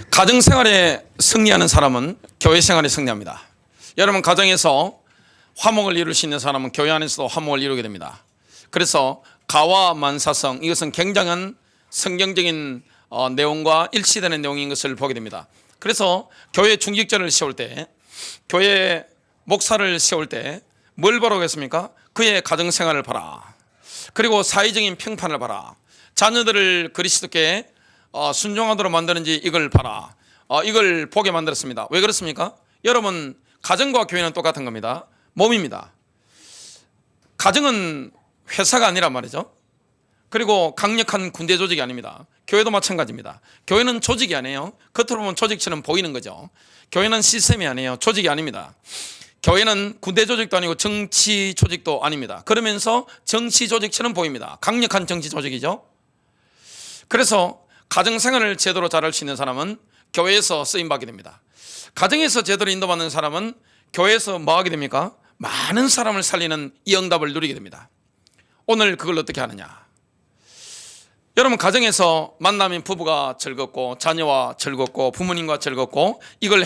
가정생활에 승리하는 사람은 교회생활에 승리합니다. 여러분, 가정에서 화목을 이룰 수 있는 사람은 교회 안에서도 화목을 이루게 됩니다. 그래서 가와 만사성, 이것은 굉장한 성경적인 내용과 일치되는 내용인 것을 보게 됩니다. 그래서 교회 중직자를 세울 때, 교회 목사를 세울 때 뭘 보라고 했습니까? 그의 가정생활을 봐라. 그리고 사회적인 평판을 봐라. 자녀들을 그리스도께 순종하도록 만드는지 이걸 봐라. 이걸 보게 만들었습니다. 왜 그렇습니까? 여러분, 가정과 교회는 똑같은 겁니다. 몸입니다. 가정은 회사가 아니란 말이죠. 그리고 강력한 군대 조직이 아닙니다. 교회도 마찬가지입니다. 교회는 조직이 아니에요. 겉으로 보면 조직처럼 보이는 거죠. 교회는 시스템이 아니에요. 조직이 아닙니다. 교회는 군대 조직도 아니고 정치 조직도 아닙니다. 그러면서 정치 조직처럼 보입니다. 강력한 정치 조직이죠. 그래서 가정생활을 제대로 잘할 수 있는 사람은 교회에서 쓰임받게 됩니다. 가정에서 제대로 인도받는 사람은 교회에서 뭐 하게 됩니까? 많은 사람을 살리는 이 응답을 누리게 됩니다. 오늘 그걸 어떻게 하느냐? 여러분, 가정에서 만나면 부부가 즐겁고 자녀와 즐겁고 부모님과 즐겁고 이걸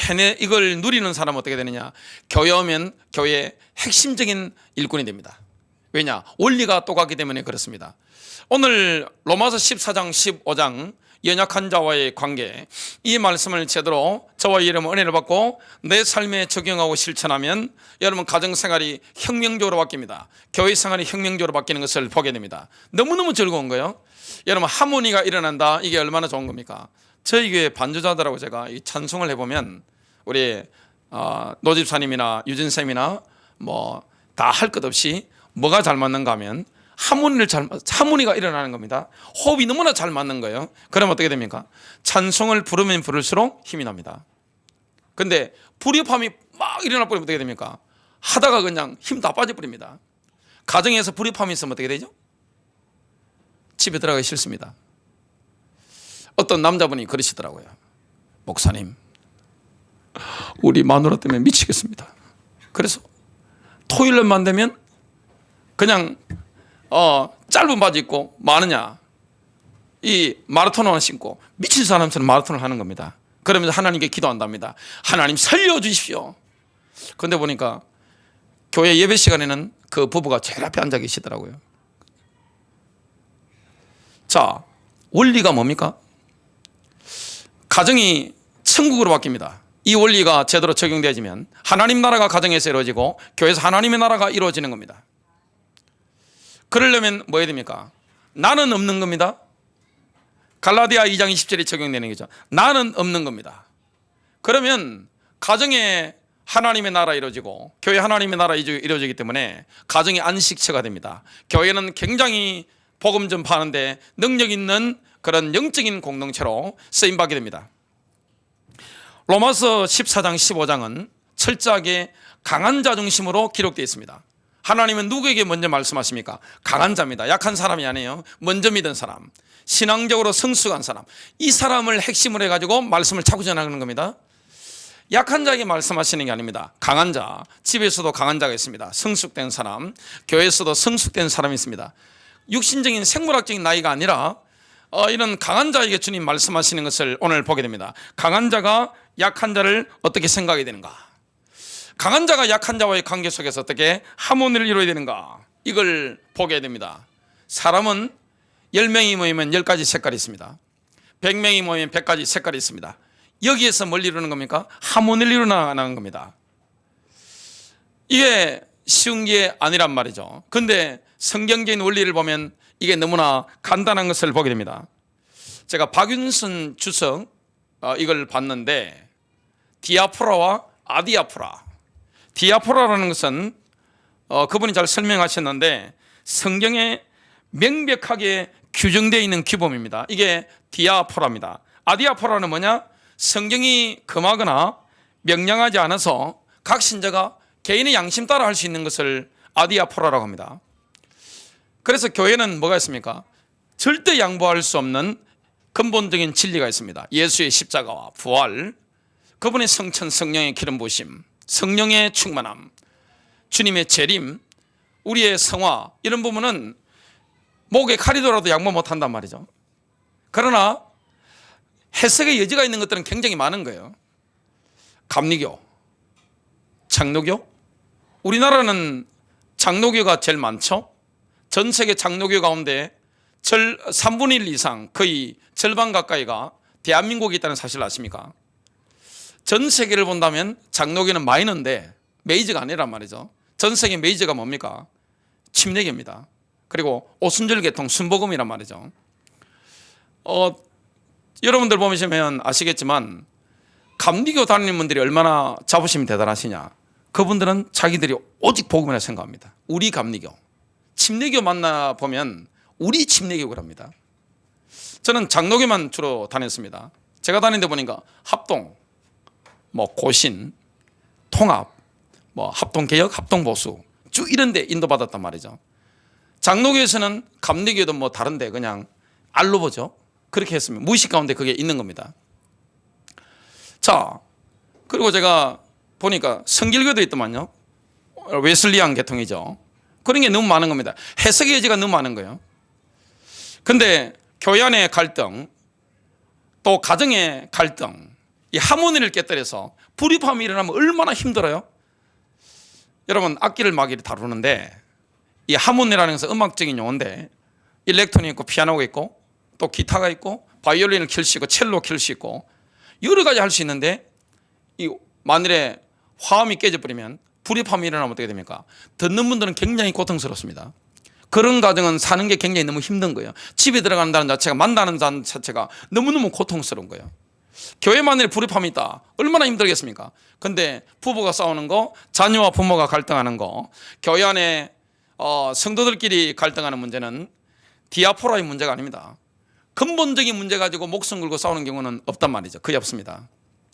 누리는 사람은 어떻게 되느냐? 교회 오면 교회의 핵심적인 일꾼이 됩니다. 왜냐? 원리가 똑같기 때문에 그렇습니다. 오늘 로마서 14장 15장 연약한 자와의 관계, 이 말씀을 제대로 저와 여러분 은혜를 받고 내 삶에 적용하고 실천하면 여러분 가정생활이 혁명적으로 바뀝니다. 교회생활이 혁명적으로 바뀌는 것을 보게 됩니다. 너무너무 즐거운 거예요. 여러분, 하모니가 일어난다. 이게 얼마나 좋은 겁니까? 저희 교회 반주자들하고 제가 이 찬송을 해보면 우리 노집사님이나 유진쌤이나 뭐 다 할 것 없이 뭐가 잘 맞는가 하면 하모니가 일어나는 겁니다. 호흡이 너무나 잘 맞는 거예요. 그러면 어떻게 됩니까? 찬송을 부르면 부를수록 힘이 납니다. 근데 불협화음이 막 일어나 버리면 어떻게 됩니까? 하다가 그냥 힘 다 빠져버립니다. 가정에서 불협화음이 있으면 어떻게 되죠? 집에 들어가기 싫습니다. 어떤 남자분이 그러시더라고요. 목사님, 우리 마누라 때문에 미치겠습니다. 그래서 토요일날만 되면 그냥 짧은 바지 입고 많으냐 이 마라톤 하나 신고 미친 사람처럼 마라톤을 하는 겁니다. 그러면서 하나님께 기도한답니다. 하나님 살려주십시오. 그런데 보니까 교회 예배 시간에는 그 부부가 제일 앞에 앉아 계시더라고요. 자, 원리가 뭡니까? 가정이 천국으로 바뀝니다. 이 원리가 제대로 적용되어지면 하나님 나라가 가정에서 이루어지고 교회에서 하나님의 나라가 이루어지는 겁니다. 그러려면 뭐 해야 됩니까? 나는 없는 겁니다. 갈라디아 2장 20절이 적용되는 거죠. 나는 없는 겁니다. 그러면 가정에 하나님의 나라 이루어지고 교회 하나님의 나라 이루어지기 때문에 가정이 안식처가 됩니다. 교회는 굉장히 복음 전파하는데 능력 있는 그런 영적인 공동체로 쓰임받게 됩니다. 로마서 14장 15장은 철저하게 강한 자 중심으로 기록되어 있습니다. 하나님은 누구에게 먼저 말씀하십니까? 강한 자입니다. 약한 사람이 아니에요. 먼저 믿은 사람, 신앙적으로 성숙한 사람, 이 사람을 핵심으로 해가지고 말씀을 자꾸 전하는 겁니다. 약한 자에게 말씀하시는 게 아닙니다. 강한 자, 집에서도 강한 자가 있습니다. 성숙된 사람, 교회에서도 성숙된 사람이 있습니다. 육신적인 생물학적인 나이가 아니라 이런 강한 자에게 주님 말씀하시는 것을 오늘 보게 됩니다. 강한 자가 약한 자를 어떻게 생각해야 되는가? 강한 자가 약한 자와의 관계 속에서 어떻게 하모니를 이루어야 되는가? 이걸 보게 됩니다. 사람은 10명이 모이면 10가지 색깔이 있습니다. 100명이 모이면 100가지 색깔이 있습니다. 여기에서 뭘 이루는 겁니까? 하모니를 이루어나가는 겁니다. 이게 쉬운 게 아니란 말이죠. 그런데 성경적인 원리를 보면 이게 너무나 간단한 것을 보게 됩니다. 제가 박윤선 주석 이걸 봤는데 디아포라와 아디아포라, 디아포라라는 것은 그분이 잘 설명하셨는데 성경에 명백하게 규정되어 있는 규범입니다. 이게 디아포라입니다. 아디아포라는 뭐냐? 성경이 금하거나 명령하지 않아서 각 신자가 개인의 양심 따라 할 수 있는 것을 아디아포라라고 합니다. 그래서 교회는 뭐가 있습니까? 절대 양보할 수 없는 근본적인 진리가 있습니다. 예수의 십자가와 부활, 그분의 성천, 성령의 기름 부으심, 성령의 충만함, 주님의 재림, 우리의 성화, 이런 부분은 목에 칼이 돌아도 양보 못한단 말이죠. 그러나 해석의 여지가 있는 것들은 굉장히 많은 거예요. 감리교, 장로교, 우리나라는 장로교가 제일 많죠. 전 세계 장로교 가운데 3분의 1 이상, 거의 절반 가까이가 대한민국에 있다는 사실 아십니까? 전 세계를 본다면 장로교는 마이너인데 메이저가 아니란 말이죠. 전 세계 메이저가 뭡니까? 침례교입니다. 그리고 오순절 계통 순복음이란 말이죠. 여러분들 보시면 아시겠지만 감리교 다니는 분들이 얼마나 자부심이 대단하시냐. 그분들은 자기들이 오직 복음이라 생각합니다. 우리 감리교, 침례교 만나보면 우리 침례교를 합니다. 저는 장로교만 주로 다녔습니다. 제가 다닌 데 보니까 합동, 고신, 통합, 합동개혁, 합동보수 쭉 이런 데 인도받았단 말이죠. 장로교에서는 감리교도 다른데 그냥 알로 보죠. 그렇게 했으면 무의식 가운데 그게 있는 겁니다. 자, 그리고 제가 보니까 성길교도 있더만요. 웨슬리안 계통이죠. 그런 게 너무 많은 겁니다. 해석의 여지가 너무 많은 거예요. 근데 교회 안의 갈등, 또 가정의 갈등, 이 하모니를 깨뜨려서 불입함이 일어나면 얼마나 힘들어요. 여러분 악기를 막 다루는데 이 하모니라는 것은 음악적인 용어인데 일렉트론이 있고 피아노가 있고 또 기타가 있고 바이올린을 킬 수 있고 첼로 킬 수 있고 여러 가지 할 수 있는데 이 만일에 화음이 깨져버리면 불입함이 일어나면 어떻게 됩니까? 듣는 분들은 굉장히 고통스럽습니다. 그런 가정은 사는 게 굉장히 너무 힘든 거예요. 집에 들어간다는 자체가, 만나는 자체가 너무너무 고통스러운 거예요. 교회 만일에 불입함이 있다, 얼마나 힘들겠습니까? 근데 부부가 싸우는 거, 자녀와 부모가 갈등하는 거, 교회 안에 성도들끼리 갈등하는 문제는 디아포라의 문제가 아닙니다. 근본적인 문제 가지고 목숨 걸고 싸우는 경우는 없단 말이죠. 거의 없습니다.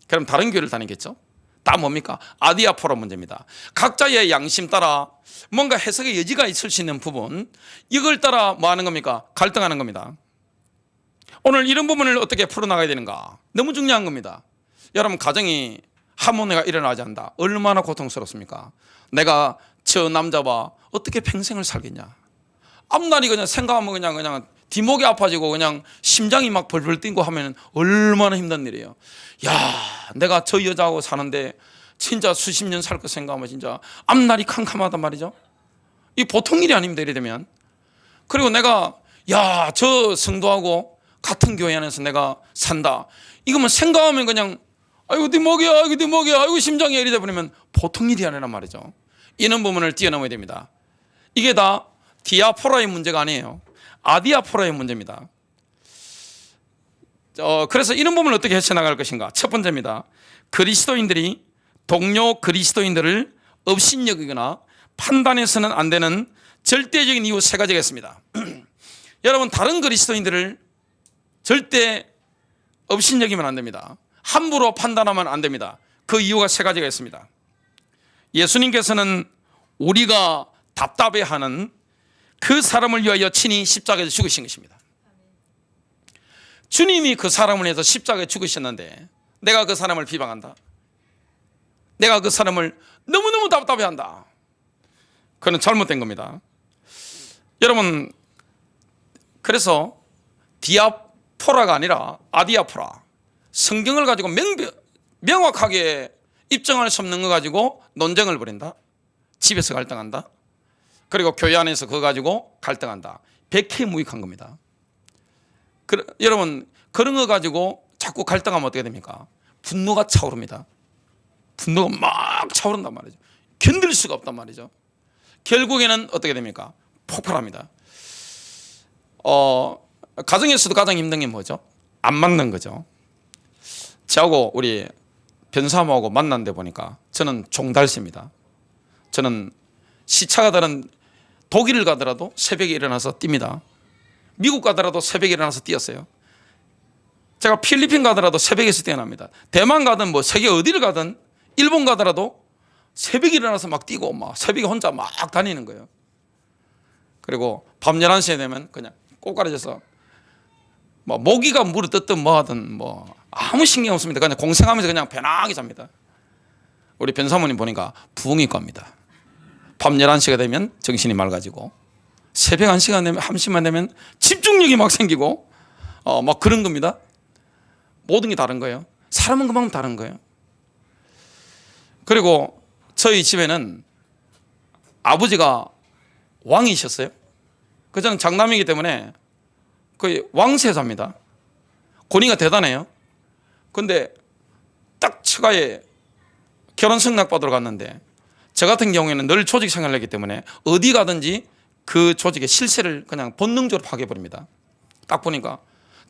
그럼 다른 교회를 다니겠죠? 다 뭡니까? 아디아포라 문제입니다. 각자의 양심 따라 뭔가 해석의 여지가 있을 수 있는 부분, 이걸 따라 뭐 하는 겁니까? 갈등하는 겁니다. 오늘 이런 부분을 어떻게 풀어나가야 되는가? 너무 중요한 겁니다. 여러분 가정이 하모니가 일어나지 않는다. 얼마나 고통스럽습니까? 내가 저 남자와 어떻게 평생을 살겠냐? 앞날이 그냥 생각하면 그냥 뒷목이 아파지고 그냥 심장이 막 벌벌 뛰고 하면 얼마나 힘든 일이에요. 야, 내가 저 여자하고 사는데 진짜 수십 년 살 거 생각하면 진짜 앞날이 캄캄하단 말이죠. 이 보통 일이 아닙니다. 이래 되면. 그리고 내가 저 성도하고 같은 교회 안에서 내가 산다. 이거만 생각하면 그냥 아이고 뒷목이야, 아이고 심장이 이러다 보면 보통 일이 아니란 말이죠. 이런 부분을 뛰어넘어야 됩니다. 이게 다 디아포라의 문제가 아니에요. 아디아포라의 문제입니다. 그래서 이런 부분을 어떻게 헤쳐나갈 것인가? 첫 번째입니다. 그리스도인들이 동료 그리스도인들을 업신여기거나 판단해서는 안 되는 절대적인 이유 세 가지가 있습니다. 여러분 다른 그리스도인들을 절대 업신여기면 안 됩니다. 함부로 판단하면 안 됩니다. 그 이유가 세 가지가 있습니다. 예수님께서는 우리가 답답해하는 그 사람을 위하여 친히 십자가에서 죽으신 것입니다. 주님이 그 사람을 위해서 십자가에 죽으셨는데 내가 그 사람을 비방한다, 내가 그 사람을 너무너무 답답해한다, 그건 잘못된 겁니다. 여러분 그래서 디아포라가 아니라 아디아포라, 성경을 가지고 명확하게 입증할 수 없는 거 가지고 논쟁을 벌인다, 집에서 갈등한다, 그리고 교회 안에서 그거 가지고 갈등한다. 백해무익한 겁니다. 여러분 그런 거 가지고 자꾸 갈등하면 어떻게 됩니까? 분노가 차오릅니다. 분노가 막 차오른단 말이죠. 견딜 수가 없단 말이죠. 결국에는 어떻게 됩니까? 폭발합니다. 가정에서도 가장 힘든 게 뭐죠? 안 맞는 거죠. 저하고 우리 변사모하고 만난 데 보니까 저는 종달새입니다. 저는 시차가 다른 독일을 가더라도 새벽에 일어나서 뜁니다. 미국 가더라도 새벽에 일어나서 뛰었어요. 제가 필리핀 가더라도 새벽에서 뛰어납니다. 대만 가든 세계 어디를 가든 일본 가더라도 새벽에 일어나서 막 뛰고 막 새벽에 혼자 막 다니는 거예요. 그리고 밤 11시에 되면 그냥 꼬꾸라져서 모기가 물을 뜯든 뭐 하든 아무 신경 없습니다. 그냥 공생하면서 그냥 편하게 잡니다. 우리 변사모님 보니까 부흥이과입니다. 밤 11시가 되면 정신이 맑아지고 새벽 1시간 되면 1시만 되면 집중력이 막 생기고 막 그런 겁니다. 모든 게 다른 거예요. 사람은 그만큼 다른 거예요. 그리고 저희 집에는 아버지가 왕이셨어요. 저는 장남이기 때문에 거의 왕세자입니다. 권위가 대단해요. 근데 딱 처가에 결혼 승낙 받으러 갔는데 저 같은 경우에는 늘 조직 생활을 했기 때문에 어디 가든지 그 조직의 실세를 그냥 본능적으로 파괴해버립니다. 딱 보니까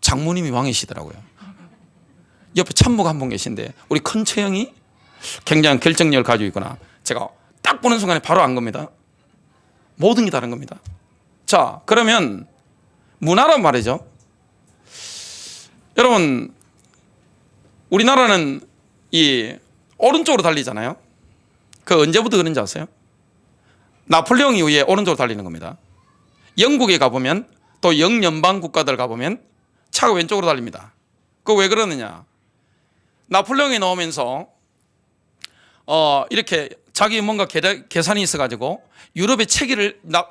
장모님이 왕이시더라고요. 옆에 참모가 한 분 계신데 우리 큰 처형이 굉장한 결정력을 가지고 있구나. 제가 딱 보는 순간에 바로 안 겁니다. 모든 게 다른 겁니다. 자, 그러면 문화란 말이죠. 여러분, 우리나라는 이 오른쪽으로 달리잖아요. 그 언제부터 그런지 아세요? 나폴레옹 이후에 오른쪽으로 달리는 겁니다. 영국에 가보면 또 영연방 국가들 가보면 차가 왼쪽으로 달립니다. 그거 왜 그러느냐? 나폴레옹이 나오면서 이렇게 자기 뭔가 계산이 있어가지고 유럽의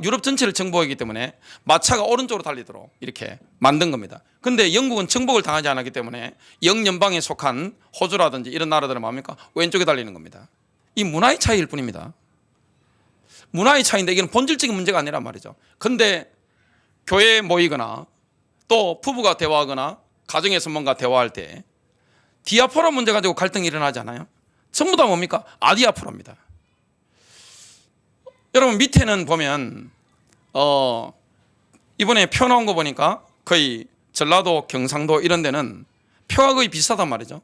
유럽 전체를 정복하기 때문에 마차가 오른쪽으로 달리도록 이렇게 만든 겁니다. 근데 영국은 정복을 당하지 않았기 때문에 영연방에 속한 호주라든지 이런 나라들은 뭡니까? 왼쪽에 달리는 겁니다. 이 문화의 차이일 뿐입니다. 문화의 차이인데 이건 본질적인 문제가 아니란 말이죠. 근데 교회에 모이거나 또 부부가 대화하거나 가정에서 뭔가 대화할 때 디아포라 문제 가지고 갈등이 일어나지 않아요? 전부 다 뭡니까? 아디아포라입니다. 여러분 밑에는 보면 이번에 표 나온 거 보니까 거의 전라도, 경상도 이런 데는 표가 거의 비슷하단 말이죠.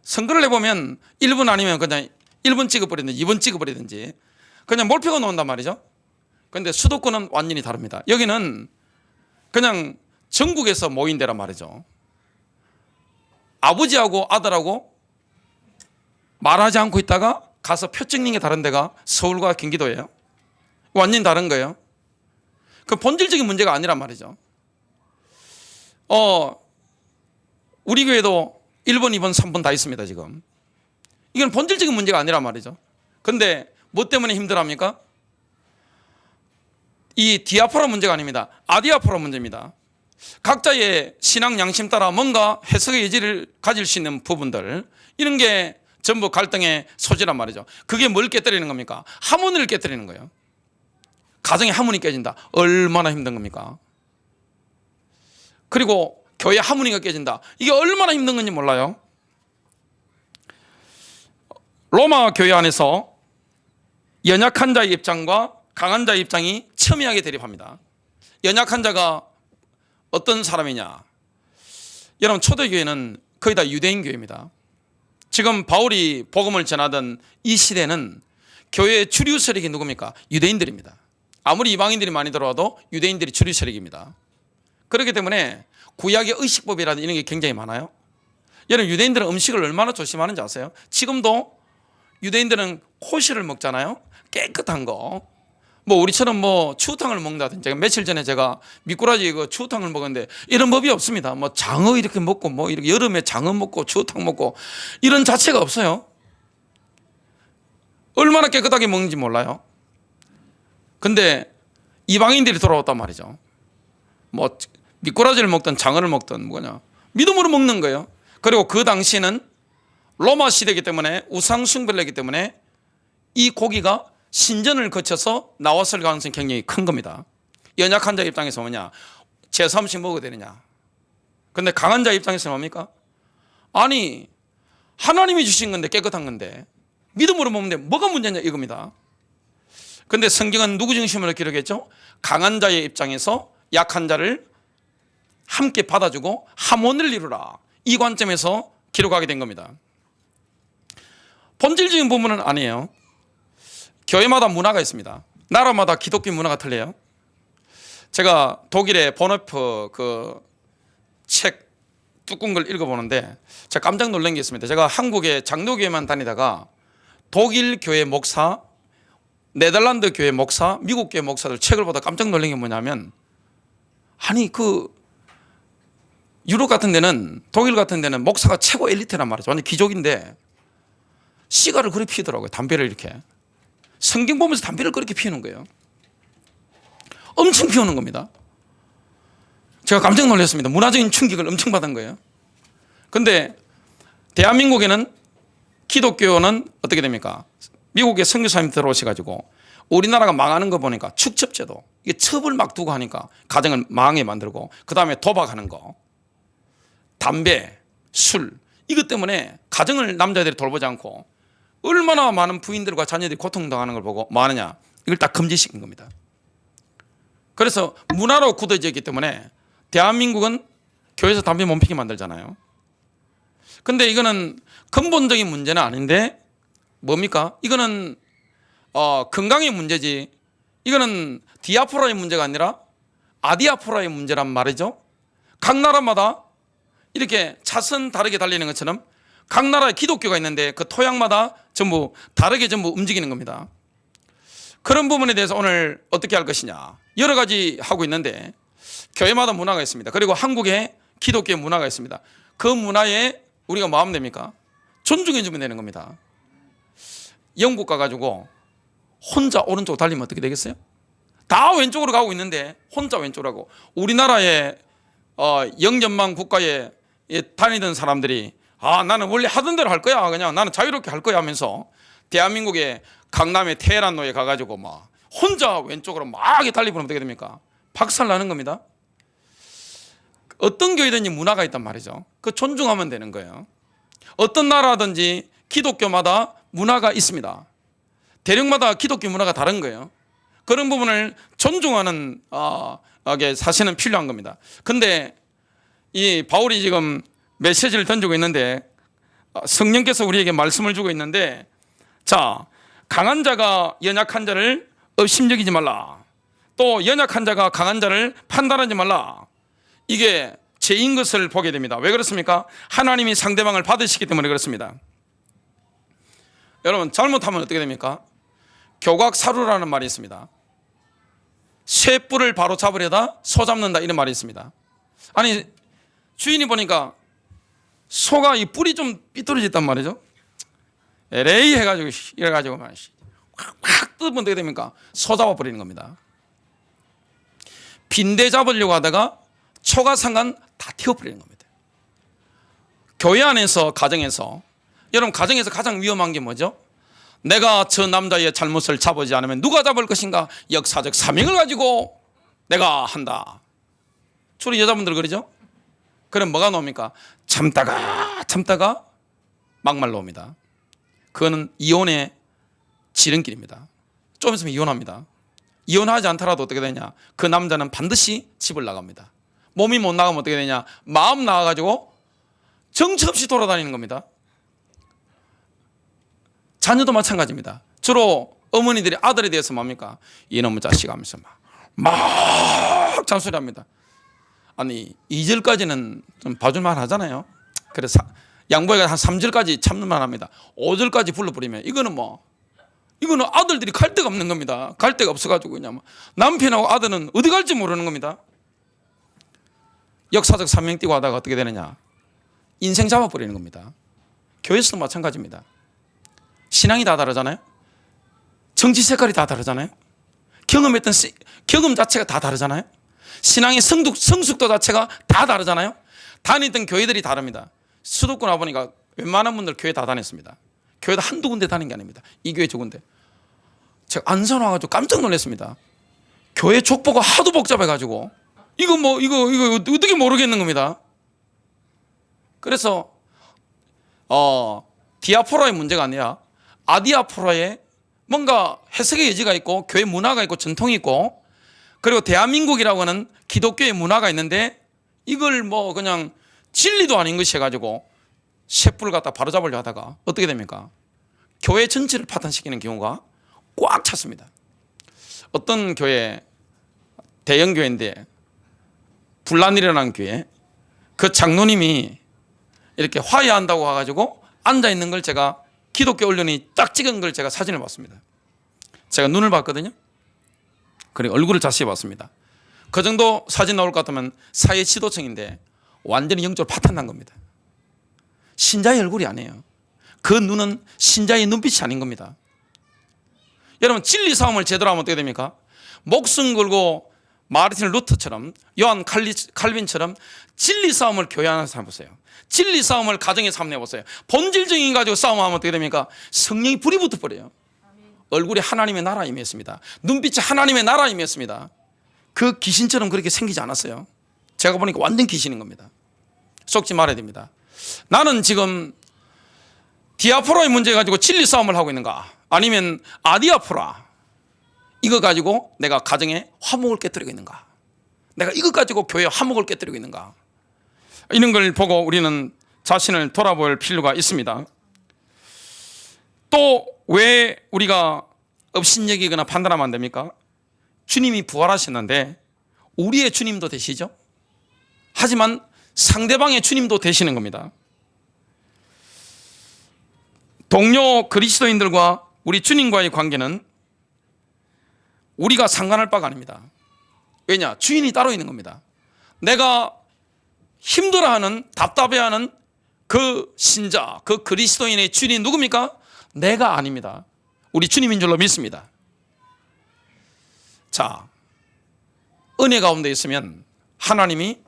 선거를 해보면 1번 아니면 그냥 1번 찍어버리든지 2번 찍어버리든지 그냥 몰표가 나온단 말이죠. 그런데 수도권은 완전히 다릅니다. 여기는 그냥 전국에서 모인 데란 말이죠. 아버지하고 아들하고 말하지 않고 있다가 가서 표 찍는 게 다른 데가 서울과 경기도예요. 완전히 다른 거예요. 그 본질적인 문제가 아니란 말이죠. 우리 교회도 1번, 2번, 3번 다 있습니다, 지금. 이건 본질적인 문제가 아니란 말이죠. 근데 뭐 때문에 힘들어합니까? 이 디아포라 문제가 아닙니다. 아디아포라 문제입니다. 각자의 신앙 양심 따라 뭔가 해석의 여지를 가질 수 있는 부분들, 이런 게 전부 갈등의 소지란 말이죠. 그게 뭘 깨뜨리는 겁니까? 하모니를 깨뜨리는 거예요. 가정의 하모니 깨진다. 얼마나 힘든 겁니까? 그리고 교회 하모니가 깨진다. 이게 얼마나 힘든 건지 몰라요. 로마 교회 안에서 연약한 자의 입장과 강한 자의 입장이 첨예하게 대립합니다. 연약한 자가 어떤 사람이냐? 여러분, 초대교회는 거의 다 유대인 교회입니다. 지금 바울이 복음을 전하던 이 시대는 교회의 주류 세력이 누굽니까? 유대인들입니다. 아무리 이방인들이 많이 들어와도 유대인들이 주류 세력입니다. 그렇기 때문에 구약의 의식법이라든 이런 게 굉장히 많아요. 여러분, 유대인들은 음식을 얼마나 조심하는지 아세요? 지금도 유대인들은 코시를 먹잖아요. 깨끗한 거. 뭐 우리처럼 뭐 추어탕을 먹는다든지, 제가 며칠 전에 제가 미꾸라지 추어탕을 먹었는데 이런 법이 없습니다. 뭐 장어 이렇게 먹고 뭐 이렇게 여름에 장어 먹고 추어탕 먹고 이런 자체가 없어요. 얼마나 깨끗하게 먹는지 몰라요. 근데 이방인들이 돌아왔단 말이죠. 뭐 미꾸라지를 먹든 장어를 먹든 뭐냐, 믿음으로 먹는 거예요. 그리고 그 당시에는 로마 시대이기 때문에 우상 숭배를 했기 때문에 이 고기가 신전을 거쳐서 나왔을 가능성이 굉장히 큰 겁니다. 연약한 자 입장에서 뭐냐, 제사 음식 먹어도 되느냐. 근데 강한 자 입장에서 뭡니까? 아니, 하나님이 주신 건데, 깨끗한 건데 믿음으로 먹는데 뭐가 문제냐 이겁니다. 근데 성경은 누구 중심으로 기록했죠? 강한 자의 입장에서 약한 자를 함께 받아주고 하모니를 이루라, 이 관점에서 기록하게 된 겁니다. 본질적인 부분은 아니에요. 교회마다 문화가 있습니다. 나라마다 기독교 문화가 틀려요. 제가 독일의 보네프 그 책 두꺼운 걸 읽어보는데 제가 깜짝 놀란 게 있습니다. 제가 한국의 장로교회만 다니다가 독일 교회 목사, 네덜란드 교회 목사, 미국 교회 목사들 책을 보다 깜짝 놀란 게 뭐냐면, 아니 그 유럽 같은 데는, 독일 같은 데는 목사가 최고 엘리트란 말이죠. 완전 귀족인데 시가를 그렇게 피우더라고요. 담배를 이렇게. 성경 보면서 담배를 그렇게 피우는 거예요. 엄청 피우는 겁니다. 제가 깜짝 놀랐습니다. 문화적인 충격을 엄청 받은 거예요. 근데 대한민국에는 기독교는 어떻게 됩니까? 미국의 선교사님 들어오셔가지고 우리나라가 망하는 거 보니까 축첩제도, 이게 첩을 막 두고 하니까 가정을 망하게 만들고, 그 다음에 도박하는 거, 담배, 술, 이것 때문에 가정을 남자들이 돌보지 않고 얼마나 많은 부인들과 자녀들이 고통당하는 걸 보고 뭐 하느냐, 이걸 딱 금지시킨 겁니다. 그래서 문화로 굳어져 있기 때문에 대한민국은 교회에서 담배 못 피게 만들잖아요. 근데 이거는 근본적인 문제는 아닌데 뭡니까? 이거는 건강의 문제지, 이거는 디아포라의 문제가 아니라 아디아포라의 문제란 말이죠. 각 나라마다 이렇게 차선 다르게 달리는 것처럼 각 나라에 기독교가 있는데 그 토양마다 전부 다르게 전부 움직이는 겁니다. 그런 부분에 대해서 오늘 어떻게 할 것이냐, 여러 가지 하고 있는데 교회마다 문화가 있습니다. 그리고 한국에 기독교의 문화가 있습니다. 그 문화에 우리가 뭐 하면 됩니까? 존중해 주면 되는 겁니다. 영국 가가지고 혼자 오른쪽 달리면 어떻게 되겠어요? 다 왼쪽으로 가고 있는데 혼자 왼쪽으로 가고, 우리나라의 영전망 국가에 다니던 사람들이 나는 원래 하던 대로 할 거야, 그냥 나는 자유롭게 할 거야 하면서 대한민국의 강남의 테헤란로에 가가지고 막 혼자 왼쪽으로 막 달리면 어떻게 됩니까? 박살 나는 겁니다. 어떤 교회든지 문화가 있단 말이죠. 그 존중하면 되는 거예요. 어떤 나라든지 기독교마다 문화가 있습니다. 대륙마다 기독교 문화가 다른 거예요. 그런 부분을 존중하는 게 사실은 필요한 겁니다. 근데 이 바울이 지금 메시지를 던지고 있는데 성령께서 우리에게 말씀을 주고 있는데, 자, 강한 자가 연약한 자를 업심여기지 말라, 또 연약한 자가 강한 자를 판단하지 말라. 이게 죄인 것을 보게 됩니다. 왜 그렇습니까? 하나님이 상대방을 받으시기 때문에 그렇습니다. 여러분, 잘못하면 어떻게 됩니까? 교각사루라는 말이 있습니다. 쇠뿔을 바로 잡으려다 소 잡는다, 이런 말이 있습니다. 아니, 주인이 보니까 소가 이 뿔이 좀 삐뚤어졌단 말이죠. 에레이 해가지고 이래가지고 확 뜯으면 어떻게 됩니까? 소 잡아버리는 겁니다. 빈대 잡으려고 하다가 초가상간 다 태워버리는 겁니다. 교회 안에서, 가정에서, 여러분 가정에서 가장 위험한 게 뭐죠? 내가 저 남자의 잘못을 잡지 않으면 누가 잡을 것인가? 역사적 사명을 가지고 내가 한다. 주로 여자분들 그러죠? 그럼 뭐가 나옵니까? 참다가 막말 나옵니다. 그거는 이혼의 지름길입니다. 좀 있으면 이혼합니다. 이혼하지 않더라도 어떻게 되냐? 그 남자는 반드시 집을 나갑니다. 몸이 못 나가면 어떻게 되냐? 마음 나가가지고 정처 없이 돌아다니는 겁니다. 자녀도 마찬가지입니다. 주로 어머니들이 아들에 대해서 뭡니까? 이놈의 자식 하면서 막 잔소리합니다. 아니 2절까지는 좀 봐줄만 하잖아요. 그래서 양보해가 한 3절까지 참는만 합니다. 5절까지 불러버리면 이거는 아들들이 갈 데가 없는 겁니다. 갈 데가 없어가지고 그냥 남편하고 아들은 어디 갈지 모르는 겁니다. 역사적 사명 띄고 하다가 어떻게 되느냐? 인생 잡아버리는 겁니다. 교회에서도 마찬가지입니다. 신앙이 다 다르잖아요. 정치 색깔이 다 다르잖아요. 경험했던 경험 자체가 다 다르잖아요. 신앙의 성숙도 자체가 다 다르잖아요. 다니던 교회들이 다릅니다. 수도권 와보니까 웬만한 분들 교회 다 다녔습니다. 교회도 한두 군데 다닌 게 아닙니다. 이 교회 저 군데. 제가 안산 와가지고 깜짝 놀랐습니다. 교회 족보가 하도 복잡해가지고 이거 어떻게 모르겠는 겁니다. 그래서 디아포라의 문제가 아니라 아디아포라의 뭔가 해석의 여지가 있고 교회 문화가 있고 전통이 있고, 그리고 대한민국이라고 하는 기독교의 문화가 있는데 이걸 그냥 진리도 아닌 것이 해가지고 쇠뿔을 갖다 바로잡으려 하다가 어떻게 됩니까? 교회 전체를 파탄시키는 경우가 꽉 찼습니다. 어떤 교회, 대형 교회인데 분란 일어난 교회, 그 장로님이 이렇게 화해한다고 해가지고 앉아있는 걸 제가 기독교 언론이 딱 찍은 걸 제가 사진을 봤습니다. 제가 눈을 봤거든요. 그리고 얼굴을 자세히 봤습니다. 그 정도 사진 나올 것 같으면 사회 지도층인데 완전히 영적으로 파탄난 겁니다. 신자의 얼굴이 아니에요. 그 눈은 신자의 눈빛이 아닌 겁니다. 여러분 진리 싸움을 제대로 하면 어떻게 됩니까? 목숨 걸고 마르틴 루터처럼 요한 칼빈처럼 진리 싸움을 교회 안에서 해보세요. 진리 싸움을 가정에서 한번 해보세요. 본질적인 가지고 싸움하면 어떻게 됩니까? 성령이 불이 붙어버려요. 얼굴에 하나님의 나라 임했습니다. 눈빛이 하나님의 나라 임했습니다. 그 귀신처럼 그렇게 생기지 않았어요. 제가 보니까 완전 귀신인 겁니다. 속지 말아야 됩니다. 나는 지금 디아포라의 문제 가지고 진리 싸움을 하고 있는가, 아니면 아디아포라 이거 가지고 내가 가정에 화목을 깨뜨리고 있는가, 내가 이거 가지고 교회 화목을 깨뜨리고 있는가, 이런 걸 보고 우리는 자신을 돌아볼 필요가 있습니다. 또 왜 우리가 업신여기거나 판단하면 안 됩니까? 주님이 부활하셨는데 우리의 주님도 되시죠. 하지만 상대방의 주님도 되시는 겁니다. 동료 그리스도인들과 우리 주님과의 관계는 우리가 상관할 바가 아닙니다. 왜냐? 주인이 따로 있는 겁니다. 내가 힘들어하는, 답답해하는 그 신자, 그 그리스도인의 주인이 누굽니까? 내가 아닙니다. 우리 주님인 줄로 믿습니다. 자, 은혜 가운데 있으면 하나님이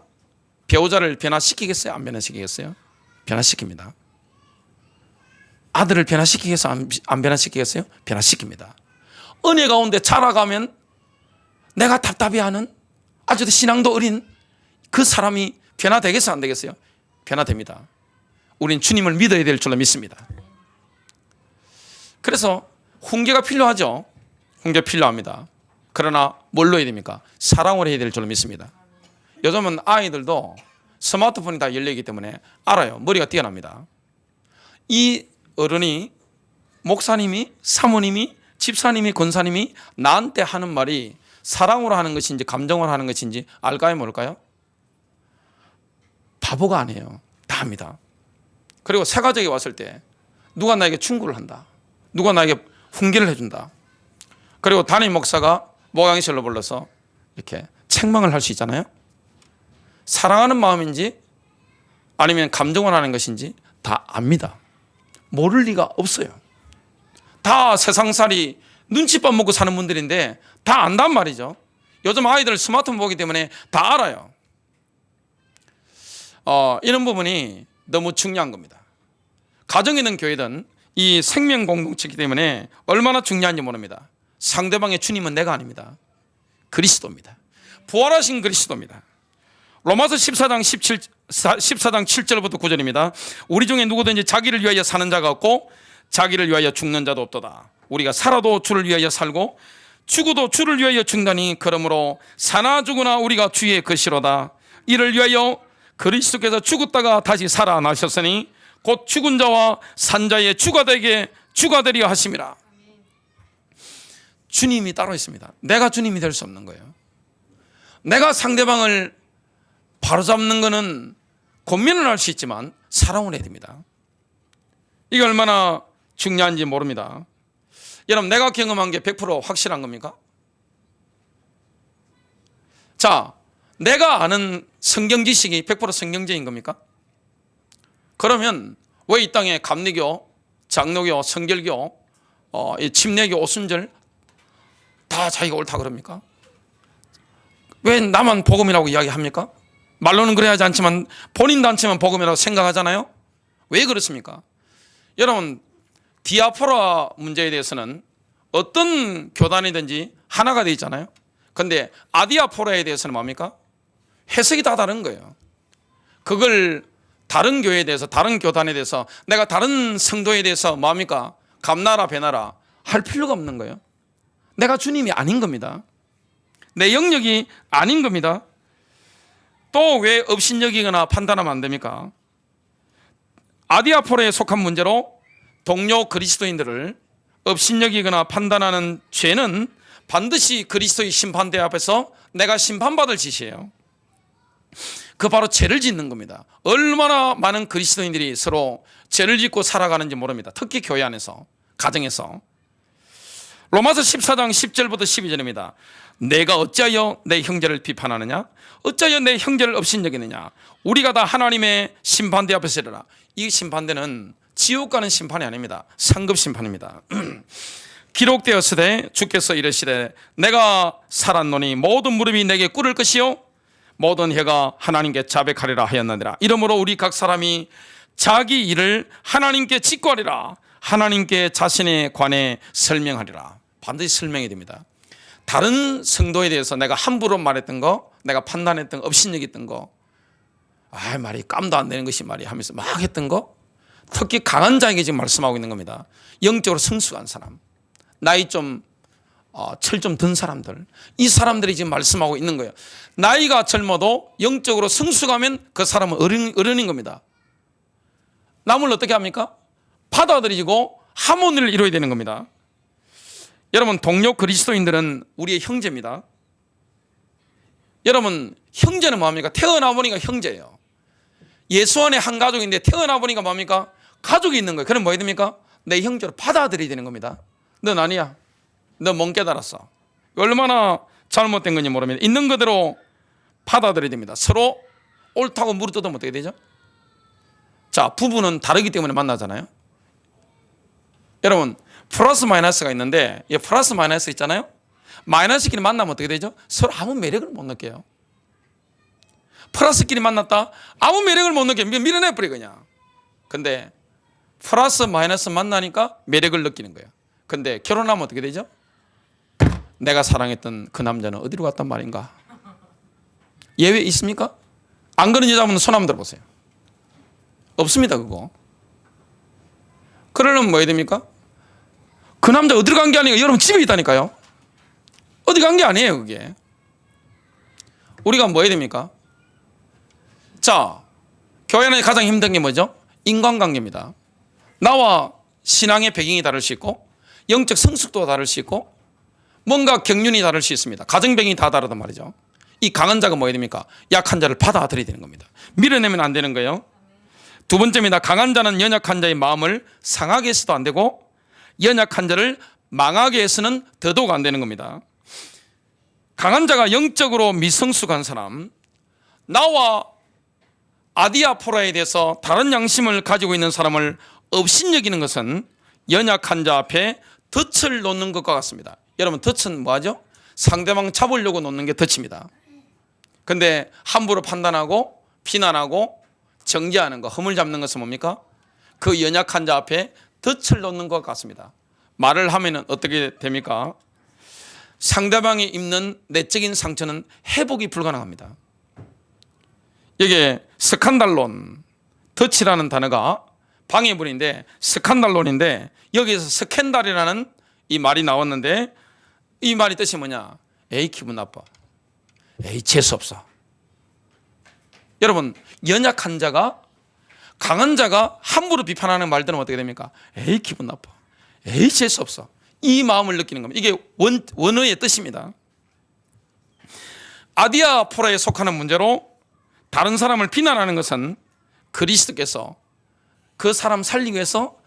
배우자를 변화시키겠어요? 안 변화시키겠어요? 변화시킵니다. 아들을 변화시키겠어요? 안 변화시키겠어요? 변화시킵니다. 은혜 가운데 자라가면 내가 답답해하는 아주 신앙도 어린 그 사람이 변화되겠어요? 안 되겠어요? 변화됩니다. 우린 주님을 믿어야 될 줄로 믿습니다. 그래서 훈계가 필요하죠. 훈계 필요합니다. 그러나 뭘로 해야 됩니까? 사랑으로 해야 될 줄로 믿습니다. 요즘은 아이들도 스마트폰이 다 열리기 때문에 알아요. 머리가 뛰어납니다. 이 어른이, 목사님이, 사모님이, 집사님이, 권사님이 나한테 하는 말이 사랑으로 하는 것인지 감정으로 하는 것인지 알까요? 모를까요? 바보가 아니에요. 다 합니다. 그리고 새 가족이 왔을 때 누가 나에게 충고를 한다, 누가 나에게 훈계를 해준다, 그리고 담임 목사가 목양실로 불러서 이렇게 책망을 할 수 있잖아요. 사랑하는 마음인지 아니면 감정을 하는 것인지 다 압니다. 모를 리가 없어요. 다 세상살이 눈칫밥 먹고 사는 분들인데 다 안단 말이죠. 요즘 아이들 스마트폰 보기 때문에 다 알아요. 이런 부분이 너무 중요한 겁니다. 가정이든 교회든 이 생명 공동체이기 때문에 얼마나 중요한지 모릅니다. 상대방의 주님은 내가 아닙니다. 그리스도입니다. 부활하신 그리스도입니다. 로마서 14장 7절부터 9절입니다. 우리 중에 누구든지 자기를 위하여 사는 자가 없고 자기를 위하여 죽는 자도 없도다. 우리가 살아도 주를 위하여 살고 죽어도 주를 위하여 죽다니, 그러므로 사나 죽으나 우리가 주의 것이로다. 이를 위하여 그리스도께서 죽었다가 다시 살아나셨으니 곧 죽은 자와 산 자의 주가 되려 하심이라. 주님이 따로 있습니다. 내가 주님이 될 수 없는 거예요. 내가 상대방을 바로잡는 것은 고민을 할 수 있지만 사랑을 해야 됩니다. 이게 얼마나 중요한지 모릅니다. 여러분, 내가 경험한 게 100% 확실한 겁니까? 자, 내가 아는 성경 지식이 100% 성경적인 겁니까? 그러면 왜 이 땅에 감리교, 장로교, 성결교, 침례교, 오순절 다 자기가 옳다 그럽니까? 왜 나만 복음이라고 이야기합니까? 말로는 그래야 하지 않지만 본인 단체만 복음이라고 생각하잖아요. 왜 그렇습니까? 여러분, 디아포라 문제에 대해서는 어떤 교단이든지 하나가 되어 있잖아요. 그런데 아디아포라에 대해서는 뭡니까? 해석이 다 다른 거예요. 그걸 다른 교회에 대해서, 다른 교단에 대해서, 내가 다른 성도에 대해서 뭡니까? 감나라 배나라 할 필요가 없는 거예요. 내가 주님이 아닌 겁니다. 내 영역이 아닌 겁니다. 또 왜 업신여기거나 판단하면 안 됩니까? 아디아포라에 속한 문제로 동료 그리스도인들을 업신여기거나 판단하는 죄는 반드시 그리스도의 심판대 앞에서 내가 심판받을 짓이에요. 그 바로 죄를 짓는 겁니다. 얼마나 많은 그리스도인들이 서로 죄를 짓고 살아가는지 모릅니다. 특히 교회 안에서, 가정에서. 로마서 14장 10절부터 12절입니다. 내가 어찌하여 내 형제를 비판하느냐? 어찌하여 내 형제를 업신여기느냐? 우리가 다 하나님의 심판대 앞에 서리라. 이 심판대는 지옥 가는 심판이 아닙니다. 상급 심판입니다. 기록되었으되 주께서 이르시되 내가 살았노니 모든 무릎이 내게 꿇을 것이요 모든 혀가 하나님께 자백하리라 하였느니라. 이러므로 우리 각 사람이 자기 일을 하나님께 직구하리라. 하나님께 자신에 관해 설명하리라. 반드시 설명해야 됩니다. 다른 성도에 대해서 내가 함부로 말했던 거, 내가 판단했던 거, 업신여겼던 거, 말이 깜도 안 되는 것이 말이 하면서 막 했던 거, 특히 강한 자에게 지금 말씀하고 있는 겁니다. 영적으로 성숙한 사람, 나이 좀 철 좀 든 사람들, 이 사람들이 지금 말씀하고 있는 거예요. 나이가 젊어도 영적으로 성숙하면 그 사람은 어른인 겁니다. 남을 어떻게 합니까? 받아들이고 하모니를 이루어야 되는 겁니다. 여러분, 동료 그리스도인들은 우리의 형제입니다. 여러분, 형제는 뭡니까? 태어나 보니까 형제예요. 예수 안에 한 가족인데 태어나 보니까 뭡니까? 가족이 있는 거예요. 그럼 뭐 해야 됩니까? 내 형제로 받아들여야 되는 겁니다. 넌 아니야. 너 못 깨달았어. 얼마나 잘못된 건지 모릅니다. 있는 그대로 받아들여야 됩니다. 서로 옳다고 무릎 뜯으면 어떻게 되죠? 자, 부부는 다르기 때문에 만나잖아요. 여러분, 플러스 마이너스가 있는데, 이 플러스 마이너스 있잖아요. 마이너스끼리 만나면 어떻게 되죠? 서로 아무 매력을 못 느껴요. 플러스끼리 만났다, 아무 매력을 못 느껴요. 밀어내버려 그냥. 근데 플러스 마이너스 만나니까 매력을 느끼는 거예요. 근데 결혼하면 어떻게 되죠? 내가 사랑했던 그 남자는 어디로 갔단 말인가? 예외 있습니까? 안 그런 여자분은 손 한번 들어보세요. 없습니다, 그거. 그러려면 뭐 해야 됩니까? 그 남자 어디로 간 게 아니고 여러분 집에 있다니까요. 어디 간 게 아니에요, 그게. 우리가 뭐 해야 됩니까? 자, 교회 안에 가장 힘든 게 뭐죠? 인간관계입니다. 나와 신앙의 배경이 다를 수 있고, 영적 성숙도가 다를 수 있고, 뭔가 경륜이 다를 수 있습니다. 가정 배경이 다 다르단 말이죠. 이 강한 자가 뭐 해야 됩니까? 약한 자를 받아들여야 되는 겁니다. 밀어내면 안 되는 거예요. 두 번째입니다. 강한 자는 연약한 자의 마음을 상하게 해서도 안 되고, 연약한 자를 망하게 해서는 더더욱 안 되는 겁니다. 강한 자가 영적으로 미성숙한 사람, 나와 아디아포라에 대해서 다른 양심을 가지고 있는 사람을 업신여기는 것은 연약한 자 앞에 덫을 놓는 것과 같습니다. 여러분, 덫은 뭐하죠? 상대방 잡으려고 놓는 게 덫입니다. 근데 함부로 판단하고 비난하고 정죄하는 거, 허물 잡는 것은 뭡니까? 그 연약한 자 앞에 덫을 놓는 것 같습니다. 말을 하면 어떻게 됩니까? 상대방이 입는 내적인 상처는 회복이 불가능합니다. 이게 스칸달론, 덫이라는 단어가 방해물인데 스칸달론인데, 여기에서 스캔달이라는 이 말이 나왔는데, 이 말이 뜻이 뭐냐? 에이, 기분 나빠. 에이, 재수없어. 여러분, 연약한 자가, 강한 자가 함부로 비판하는 말들은 어떻게 됩니까? 에이, 기분 나빠. 에이, 재수없어. 이 마음을 느끼는 겁니다. 이게 원어의 뜻입니다. 아디아포라에 속하는 문제로 다른 사람을 비난하는 것은 그리스도께서 그 사람 살리기 위해서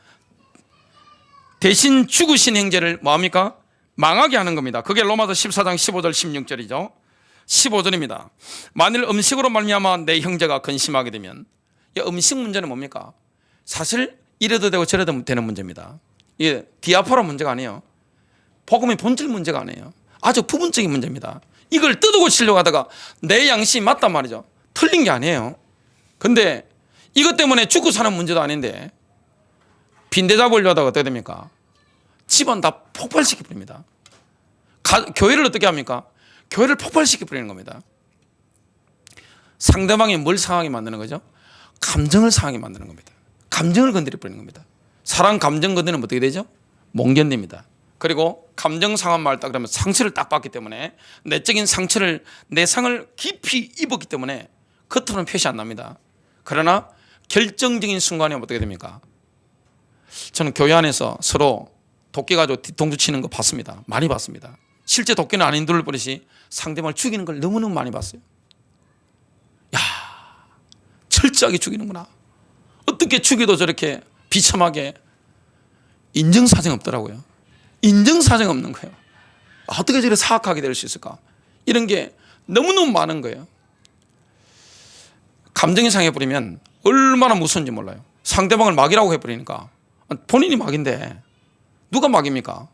대신 죽으신 행제를 뭐합니까? 망하게 하는 겁니다. 그게 로마서 14장 15절 16절이죠. 15절입니다. 만일 음식으로 말미암아 내 형제가 근심하게 되면, 이 음식 문제는 뭡니까? 사실 이래도 되고 저래도 되는 문제입니다. 이게 디아포라 문제가 아니에요. 복음의 본질 문제가 아니에요. 아주 부분적인 문제입니다. 이걸 뜯어고치려고 하다가 내 양심이 맞단 말이죠. 틀린 게 아니에요. 근데 이것 때문에 죽고 사는 문제도 아닌데 빈대 잡으려고 하다가 어떻게 됩니까? 집안 다 폭발시켜 버립니다. 교회를 어떻게 합니까? 교회를 폭발시켜 버리는 겁니다. 상대방이 뭘 상하게 만드는 거죠? 감정을 상하게 만드는 겁니다. 감정을 건드려 버리는 겁니다. 사람 감정 건드리면 어떻게 되죠? 못 견딥니다. 그리고 감정 상한 말 딱 그러면 상처를 딱 받기 때문에, 내적인 상처를, 내상을 깊이 입었기 때문에 겉으로는 표시 안 납니다. 그러나 결정적인 순간에 어떻게 됩니까? 저는 교회 안에서 서로 도끼 가지고 뒤통수 치는 거 봤습니다. 많이 봤습니다. 실제 도끼는 아닌 둘 버릇이 상대방을 죽이는 걸 너무너무 많이 봤어요. 야, 철저하게 죽이는구나. 어떻게 죽여도 저렇게 비참하게. 인정사정 없더라고요. 인정사정 없는 거예요. 어떻게 저렇게 사악하게 될 수 있을까? 이런 게 너무너무 많은 거예요. 감정이 상해버리면 얼마나 무서운지 몰라요. 상대방을 막이라고 해버리니까, 본인이 막인데 누가 막입니까?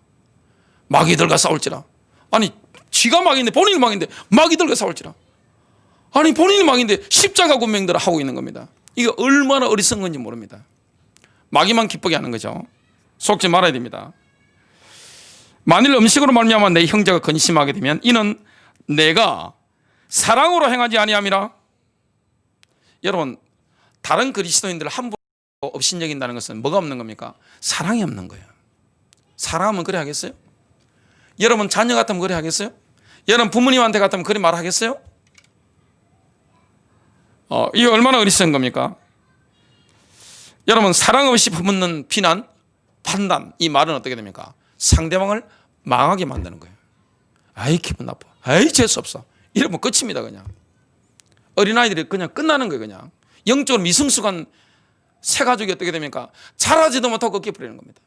마귀들과 싸울지라. 아니 지가 마귀인데, 본인이 마귀인데 마귀들과 싸울지라. 아니 본인이 마귀인데 십자가 군명들을 하고 있는 겁니다. 이게 얼마나 어리석은 건지 모릅니다. 마귀만 기쁘게 하는 거죠. 속지 말아야 됩니다. 만일 음식으로 말미암아 내 형제가 근심하게 되면 이는 내가 사랑으로 행하지 아니함이라. 여러분, 다른 그리스도인들을 함부로 업신여긴다는 것은 뭐가 없는 겁니까? 사랑이 없는 거예요. 사랑하면 그래 하겠어요? 여러분 자녀 같으면 그래 하겠어요? 여러분 부모님한테 같으면 그래 말하겠어요? 이게 얼마나 어리석은 겁니까? 여러분, 사랑 없이 품는 비난, 판단, 이 말은 어떻게 됩니까? 상대방을 망하게 만드는 거예요. 아이 기분 나빠, 아이 재수없어, 이러면 끝입니다. 그냥 어린아이들이 그냥 끝나는 거예요. 그냥 영적으로 미성숙한 새 가족이 어떻게 됩니까? 자라지도 못하고 꺾여버리는 겁니다.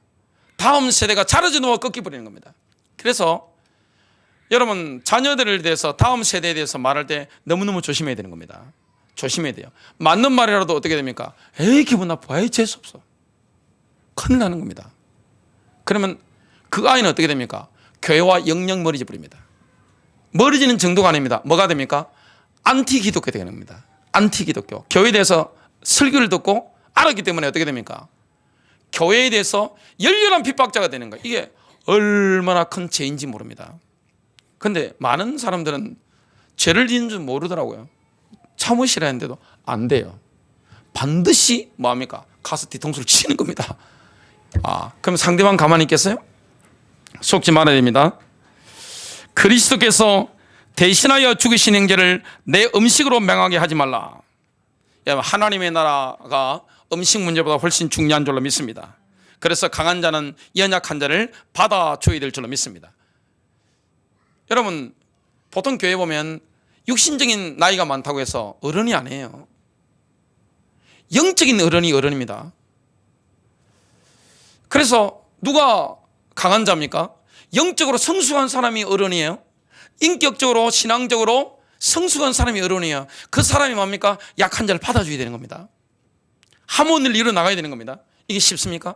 다음 세대가 자라지도 못하고 꺾여버리는 겁니다. 그래서 여러분, 자녀들에 대해서, 다음 세대에 대해서 말할 때 너무너무 조심해야 되는 겁니다. 조심해야 돼요. 맞는 말이라도 어떻게 됩니까? 에이 기분 나빠, 에이 재수없어, 큰일 나는 겁니다. 그러면 그 아이는 어떻게 됩니까? 교회와 영영 멀어져 버립니다. 멀어지는 정도가 아닙니다. 뭐가 됩니까? 안티 기독교 되는 겁니다. 안티 기독교. 교회에 대해서 설교를 듣고 알았기 때문에 어떻게 됩니까? 교회에 대해서 열렬한 핍박자가 되는 거예요. 이게 얼마나 큰 죄인지 모릅니다. 그런데 많은 사람들은 죄를 짓는 줄 모르더라고요. 참으시라 했는데도 안 돼요. 반드시 뭐합니까? 가서 뒤통수를 치는 겁니다. 그럼 상대방 가만히 있겠어요? 속지 말아야 됩니다. 그리스도께서 대신하여 죽으신 형제를 내 음식으로 명하게 하지 말라. 하나님의 나라가 음식 문제보다 훨씬 중요한 줄로 믿습니다. 그래서 강한 자는 연약한 자를 받아줘야 될 줄로 믿습니다. 여러분, 보통 교회 보면 육신적인 나이가 많다고 해서 어른이 아니에요. 영적인 어른이 어른입니다. 그래서 누가 강한 자입니까? 영적으로 성숙한 사람이 어른이에요. 인격적으로 신앙적으로 성숙한 사람이 어른이에요. 그 사람이 뭡니까? 약한 자를 받아줘야 되는 겁니다. 하모니를 이루어 나가야 되는 겁니다. 이게 쉽습니까?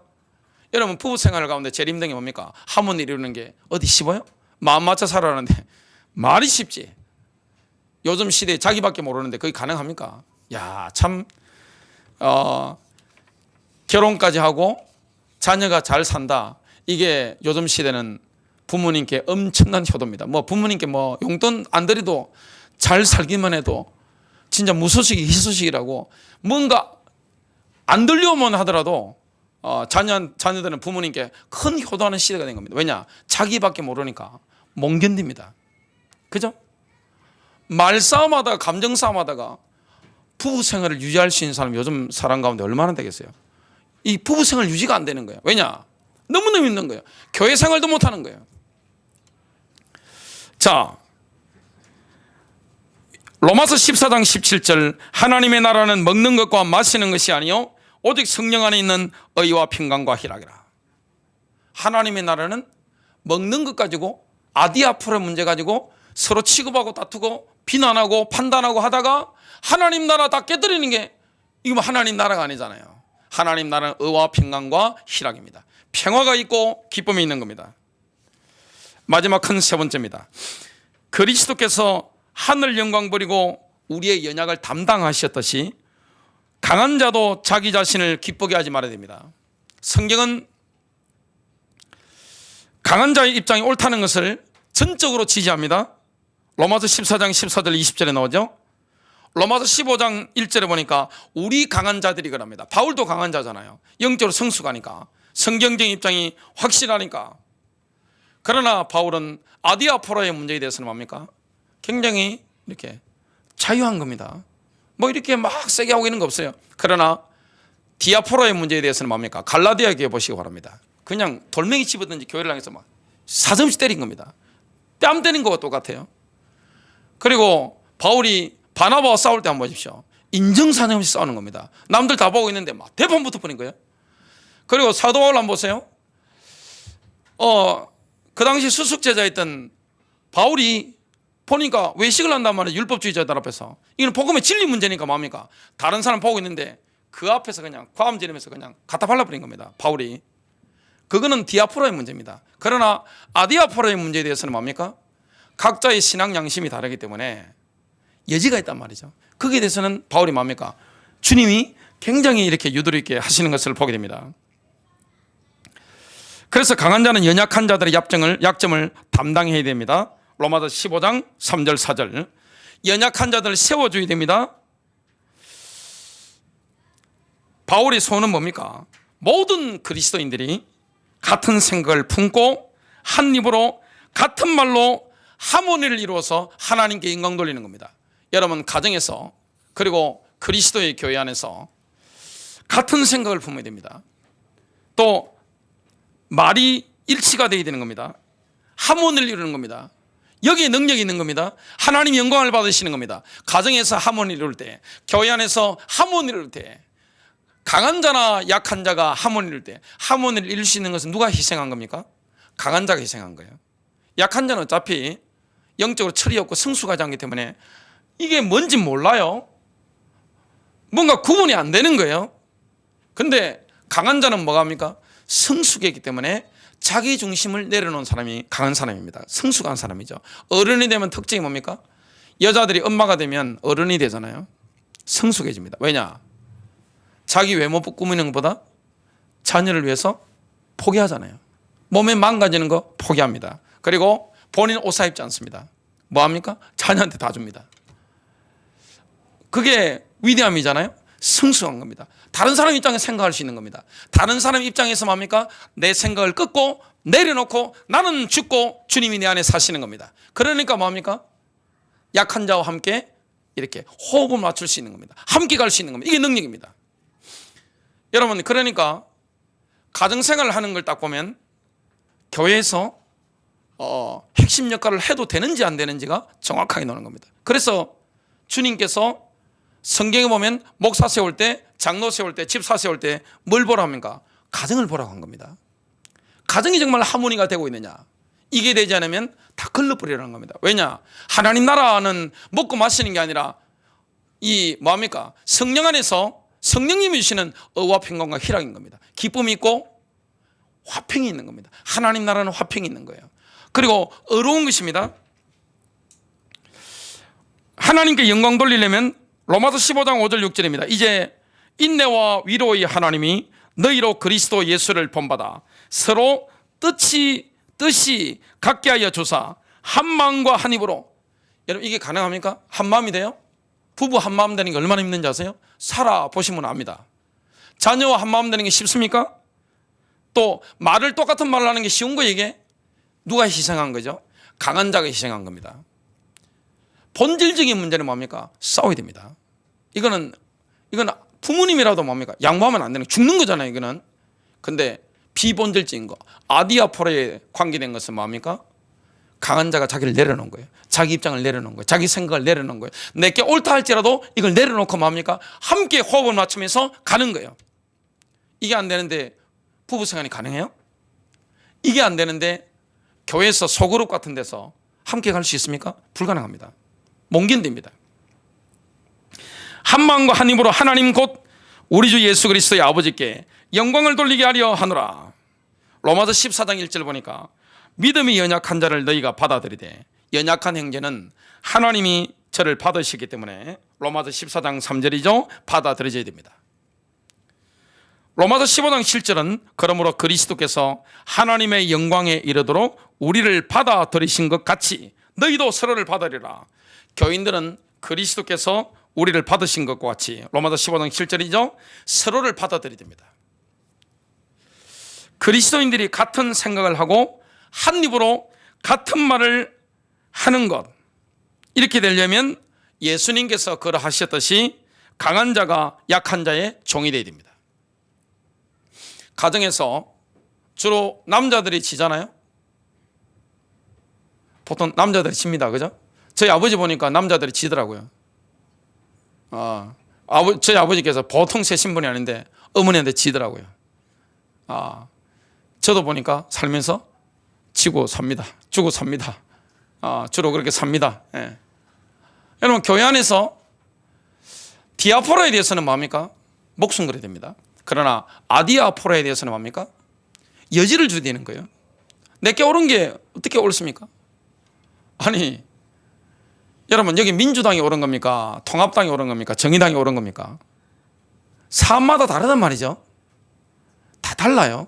여러분, 부부 생활 가운데 제일 힘든 게 뭡니까? 하모니를 이루는 게 어디 쉽어요? 마음 맞춰 살아라는데 말이 쉽지. 요즘 시대에 자기밖에 모르는데 그게 가능합니까? 야, 참 결혼까지 하고 자녀가 잘 산다, 이게 요즘 시대는 부모님께 엄청난 효도입니다. 부모님께 용돈 안 드려도 잘 살기만 해도 진짜 무소식이 희소식이라고, 뭔가 안 들려오면 하더라도 자녀들은 부모님께 큰 효도하는 시대가 된 겁니다. 왜냐? 자기밖에 모르니까 못 견딥니다. 그죠? 말싸움하다가, 감정싸움하다가 부부 생활을 유지할 수 있는 사람이 요즘 사람 가운데 얼마나 되겠어요? 이 부부 생활 유지가 안 되는 거예요. 왜냐? 너무너무 힘든 거예요. 교회 생활도 못하는 거예요. 자, 로마서 14장 17절, 하나님의 나라는 먹는 것과 마시는 것이 아니요 오직 성령 안에 있는 의와 평강과 희락이라. 하나님의 나라는 먹는 것 가지고, 아디아포의 문제 가지고 서로 취급하고 다투고 비난하고 판단하고 하다가 하나님 나라 다 깨뜨리는 게, 이거 하나님 나라가 아니잖아요. 하나님 나라는 의와 평강과 희락입니다. 평화가 있고 기쁨이 있는 겁니다. 마지막 큰 세 번째입니다. 그리스도께서 하늘 영광 버리고 우리의 연약을 담당하셨듯이 강한 자도 자기 자신을 기쁘게 하지 말아야 됩니다. 성경은 강한 자의 입장이 옳다는 것을 전적으로 지지합니다. 로마서 14장 14절 20절에 나오죠. 로마서 15장 1절에 보니까 우리 강한 자들이 그럽니다. 바울도 강한 자잖아요. 영적으로 성숙하니까, 성경적인 입장이 확실하니까. 그러나 바울은 아디아포라의 문제에 대해서는 뭡니까? 굉장히 이렇게 자유한 겁니다. 이렇게 막 세게 하고 있는 거 없어요. 그러나 디아포라의 문제에 대해서는 뭡니까? 갈라디아 교회 보시기 바랍니다. 그냥 돌멩이 집어든지 교회를 향해서 막 사정없이 때린 겁니다. 뺨 때린 거와 똑같아요. 그리고 바울이 바나바와 싸울 때 한번 보십시오. 인정사정 없이 싸우는 겁니다. 남들 다 보고 있는데 막 대판부터 버린 거예요. 그리고 사도 바울 한번 보세요. 그 당시 수숙제자였던 바울이 보니까 외식을 한단 말이에요. 율법주의자들 앞에서. 이건 복음의 진리 문제니까 뭡니까? 다른 사람 보고 있는데 그 앞에서 그냥 과음 지르면서 그냥 갖다 발라버린 겁니다. 바울이. 그거는 디아포라의 문제입니다. 그러나 아디아포로의 문제에 대해서는 뭡니까? 각자의 신앙 양심이 다르기 때문에 여지가 있단 말이죠. 거기에 대해서는 바울이 뭡니까? 주님이 굉장히 이렇게 유도리 있게 하시는 것을 보게 됩니다. 그래서 강한 자는 연약한 자들의 약점을 담당해야 됩니다. 로마서 15장 3절 4절. 연약한 자들을 세워줘야 됩니다. 바울의 소원은 뭡니까? 모든 그리스도인들이 같은 생각을 품고 한 입으로 같은 말로 하모니를 이루어서 하나님께 영광 돌리는 겁니다. 여러분 가정에서 그리고 그리스도의 교회 안에서 같은 생각을 품어야 됩니다. 또 말이 일치가 되어야 되는 겁니다. 하모니를 이루는 겁니다. 여기에 능력이 있는 겁니다. 하나님 영광을 받으시는 겁니다. 가정에서 하모니를 이룰 때, 교회 안에서 하모니를 이룰 때, 강한 자나 약한 자가 하모니를 이룰 때 하모니를 이룰 수 있는 것은 누가 희생한 겁니까? 강한 자가 희생한 거예요. 약한 자는 어차피 영적으로 철이 없고 성숙하지 않기 때문에 이게 뭔지 몰라요. 뭔가 구분이 안 되는 거예요. 근데 강한 자는 뭐가 합니까? 성숙했기 때문에 자기 중심을 내려놓은 사람이 강한 사람입니다. 성숙한 사람이죠. 어른이 되면 특징이 뭡니까? 여자들이 엄마가 되면 어른이 되잖아요. 성숙해집니다. 왜냐? 자기 외모 꾸미는 것보다 자녀를 위해서 포기하잖아요. 몸에 망가지는 거 포기합니다. 그리고 본인 옷 사 입지 않습니다. 뭐 합니까? 자녀한테 다 줍니다. 그게 위대함이잖아요. 성숙한 겁니다. 다른 사람 입장에서 생각할 수 있는 겁니다. 다른 사람 입장에서 뭡니까? 내 생각을 끊고 내려놓고 나는 죽고 주님이 내 안에 사시는 겁니다. 그러니까 뭡니까? 약한 자와 함께 이렇게 호흡을 맞출 수 있는 겁니다. 함께 갈 수 있는 겁니다. 이게 능력입니다. 여러분 그러니까 가정생활을 하는 걸 딱 보면 교회에서 핵심 역할을 해도 되는지 안 되는지가 정확하게 나오는 겁니다. 그래서 주님께서 성경에 보면 목사 세울 때, 장로 세울 때, 집사 세울 때 뭘 보라 합니까? 가정을 보라고 한 겁니다. 가정이 정말 하모니가 되고 있느냐, 이게 되지 않으면 다 걸러버리라는 겁니다. 왜냐? 하나님 나라는 먹고 마시는 게 아니라 이 뭡니까? 성령 안에서 성령님이 주시는 의와 평강과 희락인 겁니다. 기쁨이 있고 화평이 있는 겁니다. 하나님 나라는 화평이 있는 거예요. 그리고 어려운 것입니다. 하나님께 영광 돌리려면 로마서 15장 5절 6절입니다. 이제 인내와 위로의 하나님이 너희로 그리스도 예수를 본받아 서로 뜻이 같게 하여 주사 한 마음과 한 입으로. 여러분 이게 가능합니까? 한 마음이 돼요? 부부 한 마음 되는 게 얼마나 힘든지 아세요? 살아보시면 압니다. 자녀와 한 마음 되는 게 쉽습니까? 또 말을 똑같은 말을 하는 게 쉬운 거. 이게 누가 희생한 거죠? 강한 자가 희생한 겁니다. 본질적인 문제는 뭡니까? 싸워야 됩니다. 이거는 부모님이라도 뭡니까? 양보하면 안 되는, 죽는 거잖아요. 이거는. 근데 비본질적인 거, 아디아포로에 관계된 것은 뭡니까? 강한 자가 자기를 내려놓은 거예요. 자기 입장을 내려놓은 거예요. 자기 생각을 내려놓은 거예요. 내게 옳다 할지라도 이걸 내려놓고 뭡니까? 함께 호흡을 맞추면서 가는 거예요. 이게 안 되는데 부부 생활이 가능해요? 이게 안 되는데 교회에서 소그룹 같은 데서 함께 갈 수 있습니까? 불가능합니다. 못 견딥니다. 한 마음과 한 입으로 하나님 곧 우리 주 예수 그리스도의 아버지께 영광을 돌리게 하려 하노라. 로마서 14장 1절 보니까 믿음이 연약한 자를 너희가 받아들이되, 연약한 형제는 하나님이 저를 받으시기 때문에 로마서 14장 3절이죠. 받아들여져야 됩니다. 로마서 15장 7절은 그러므로 그리스도께서 하나님의 영광에 이르도록 우리를 받아들이신 것 같이 너희도 서로를 받으리라. 교인들은 그리스도께서 우리를 받으신 것과 같이, 로마서 15장 7절이죠. 서로를 받아들여야 됩니다. 그리스도인들이 같은 생각을 하고 한 입으로 같은 말을 하는 것, 이렇게 되려면 예수님께서 그러하셨듯이 강한 자가 약한 자의 종이 되어야 됩니다. 가정에서 주로 남자들이 지잖아요. 보통 남자들이 집니다. 그죠? 저희 아버지 보니까 남자들이 지더라고요. 저희 아버지께서 보통 세신 분이 아닌데 어머니한테 지더라고요. 저도 보니까 살면서 지고 삽니다. 주고 삽니다. 주로 그렇게 삽니다. 예. 여러분 교회 안에서 디아포라에 대해서는 뭡니까? 목숨 걸어야 됩니다. 그러나 아디아포라에 대해서는 뭡니까? 여지를 줘야 되는 거예요. 내게 옳은 게 어떻게 옳습니까? 아니, 여러분, 여기 민주당이 옳은 겁니까? 통합당이 옳은 겁니까? 정의당이 옳은 겁니까? 사람마다 다르단 말이죠. 다 달라요.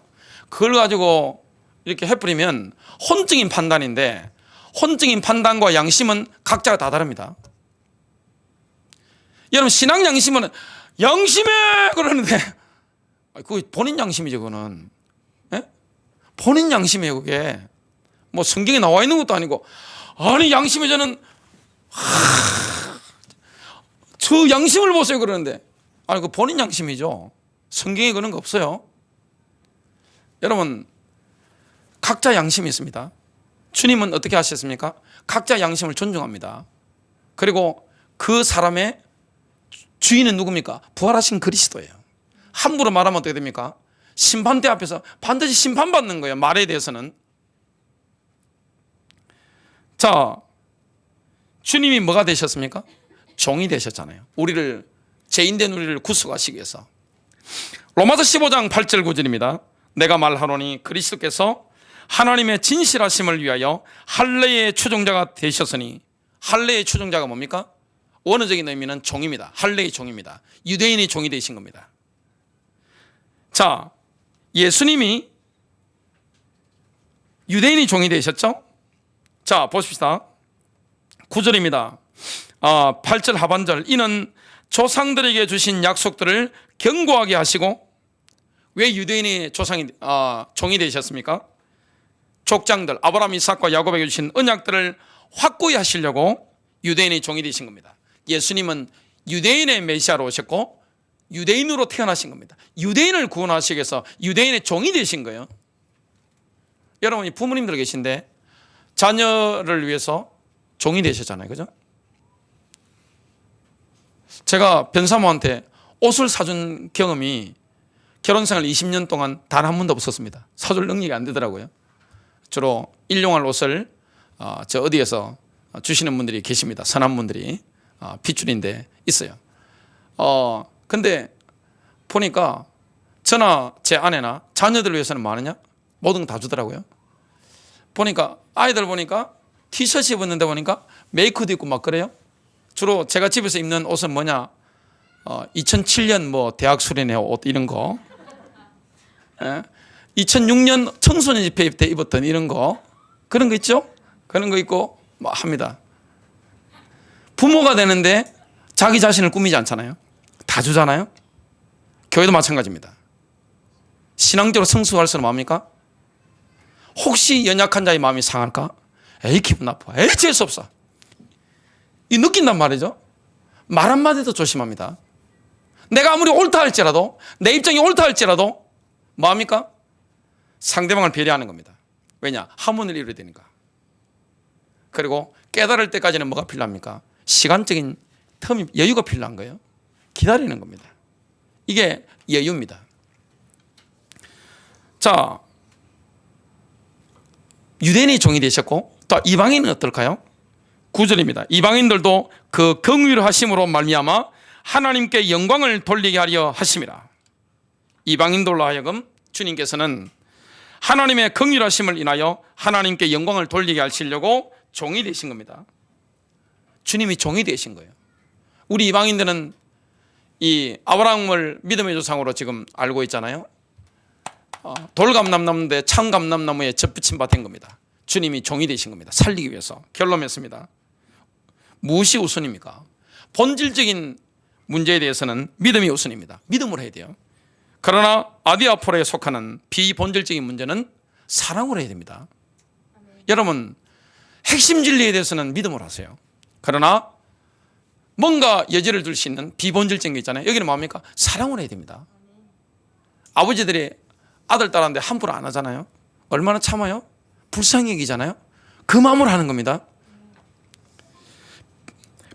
그걸 가지고 이렇게 해버리면 혼적인 판단인데, 혼적인 판단과 양심은 각자가 다 다릅니다. 여러분, 신앙 양심은 양심해! 그러는데, 그거 본인 양심이죠, 그거는. 예? 본인 양심이에요, 그게. 뭐 성경에 나와 있는 것도 아니고, 아니, 양심에 저는, 저 양심을 보세요, 그러는데. 아니, 그 본인 양심이죠. 성경에 그런 거 없어요. 여러분, 각자 양심이 있습니다. 주님은 어떻게 하셨습니까? 각자 양심을 존중합니다. 그리고 그 사람의 주인은 누굽니까? 부활하신 그리스도예요. 함부로 말하면 어떻게 됩니까? 심판대 앞에서 반드시 심판받는 거예요. 말에 대해서는. 자, 주님이 뭐가 되셨습니까? 종이 되셨잖아요. 우리를, 죄인된 우리를 구속하시기 위해서. 로마서 15장 8절 9절입니다. 내가 말하노니 그리스도께서 하나님의 진실하심을 위하여 할례의 추종자가 되셨으니, 할례의 추종자가 뭡니까? 원어적인 의미는 종입니다. 할례의 종입니다. 유대인의 종이 되신 겁니다. 자, 예수님이 유대인의 종이 되셨죠? 자, 보십시다. 9절입니다. 8절 하반절. 이는 조상들에게 주신 약속들을 견고하게 하시고, 왜 유대인의 종이 되셨습니까? 족장들, 아브라함, 이삭과 야곱에게 주신 언약들을 확고히 하시려고 유대인의 종이 되신 겁니다. 예수님은 유대인의 메시아로 오셨고 유대인으로 태어나신 겁니다. 유대인을 구원하시기 위해서 유대인의 종이 되신 거예요. 여러분이 부모님들 계신데 자녀를 위해서 종이 되셨잖아요, 그죠? 제가 변사모한테 옷을 사준 경험이 결혼생활 20년 동안 단 한 번도 없었습니다. 사줄 능력이 안 되더라고요. 주로 일용할 옷을 저 어디에서 주시는 분들이 계십니다. 선한 분들이 핏줄인데 있어요. 근데 보니까 저나 제 아내나 자녀들 위해서는 뭐 하느냐? 모든 거 다 주더라고요. 보니까 아이들 보니까 티셔츠 입었는데 보니까 메이크도 있고 막 그래요. 주로 제가 집에서 입는 옷은 뭐냐? 2007년 뭐 대학 수련회 옷 이런 거, 2006년 청소년 집회 때 입었던 이런 거, 그런 거 있죠? 그런 거 입고 뭐 합니다. 부모가 되는데 자기 자신을 꾸미지 않잖아요. 다 주잖아요. 교회도 마찬가지입니다. 신앙적으로 성숙할수록 뭡니까? 혹시 연약한 자의 마음이 상할까? 에이, 기분 나빠. 에이, 재수 없어. 이 느낀단 말이죠. 말 한마디도 조심합니다. 내가 아무리 옳다 할지라도, 내 입장이 옳다 할지라도 뭐합니까? 상대방을 배려하는 겁니다. 왜냐? 하문을 이루어야 되니까. 그리고 깨달을 때까지는 뭐가 필요합니까? 시간적인 텀이, 여유가 필요한 거예요. 기다리는 겁니다. 이게 여유입니다. 자, 유대인이 종이 되셨고 또 이방인은 어떨까요? 9절입니다. 이방인들도 그 긍휼 하심으로 말미암아 하나님께 영광을 돌리게 하려 하심이라. 이방인들로 하여금 주님께서는 하나님의 긍휼 하심을 인하여 하나님께 영광을 돌리게 하시려고 종이 되신 겁니다. 주님이 종이 되신 거예요. 우리 이방인들은 이 아브라함을 믿음의 조상으로 지금 알고 있잖아요. 돌감람나무인데 참감람나무에 젖붙임 바 된 겁니다. 주님이 종이 되신 겁니다. 살리기 위해서. 결론했습니다. 무엇이 우선입니까? 본질적인 문제에 대해서는 믿음이 우선입니다. 믿음으로 해야 돼요. 그러나 아디아포로에 속하는 비본질적인 문제는 사랑으로 해야 됩니다. 여러분, 핵심 진리에 대해서는 믿음으로 하세요. 그러나 뭔가 여지를 둘 수 있는 비본질적인 게 있잖아요. 여기는 뭡니까? 사랑으로 해야 됩니다. 아버지들이 아들 딸한테 함부로 안 하잖아요. 얼마나 참아요? 불쌍히 여기잖아요. 그 마음으로 하는 겁니다.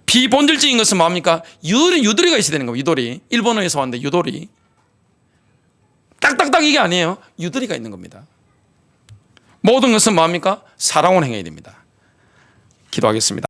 비본질적인 것은 뭡니까? 유도리가 있어야 되는 겁니다. 유도리. 일본어에서 왔는데 유도리. 딱딱딱 이게 아니에요. 유도리가 있는 겁니다. 모든 것은 뭡니까? 사랑으로 행해야 됩니다. 기도하겠습니다.